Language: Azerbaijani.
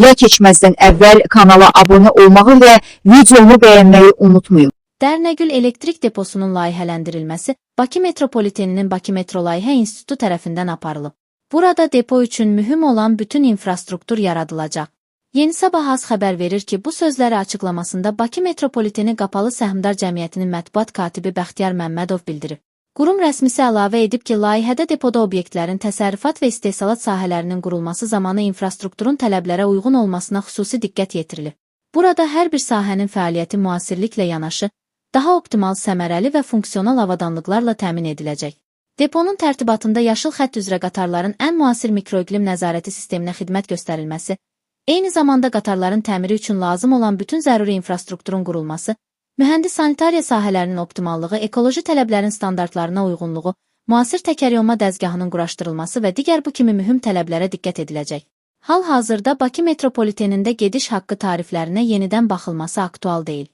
Ya keçməzdən əvvəl kanala abunə olmağı və videomu bəyənməyi unutmayın. Dərnəgül elektrik deposunun layihələndirilməsi Bakı Metropoliteninin Bakı Metro Layihə İnstitutu tərəfindən aparılıb. Burada depo üçün mühüm olan bütün infrastruktur yaradılacaq. Yeni Sabah az xəbər verir ki, bu sözləri açıqlamasında Bakı Metropoliteni Qapalı Səhmdar Cəmiyyətinin mətbuat katibi Bəxtiyar Məmmədov bildirib. Qurum rəsmisi əlavə edib ki, layihədə depoda obyektlərin təsərrüfat və istehsalat sahələrinin qurulması zamanı infrastrukturun tələblərə uyğun olmasına xüsusi diqqət yetirilib. Burada hər bir sahənin fəaliyyəti müasirliklə yanaşı, daha optimal, səmərəli və funksional avadanlıqlarla təmin ediləcək. Deponun tərtibatında yaşıl xətt üzrə qatarların ən müasir mikroiqlim nəzarəti sisteminə xidmət göstərilməsi, eyni zamanda qatarların təmiri üçün lazım olan bütün zəruri infrastrukturun qurulması, mühəndis sanitariya sahələrinin optimallığı, ekoloji tələblərin standartlarına uyğunluğu, müasir təkəryolma dəzgahının quraşdırılması və digər bu kimi mühüm tələblərə diqqət ediləcək. Hal-hazırda Bakı Metropolitenində gediş haqqı tariflərinə yenidən baxılması aktual deyil.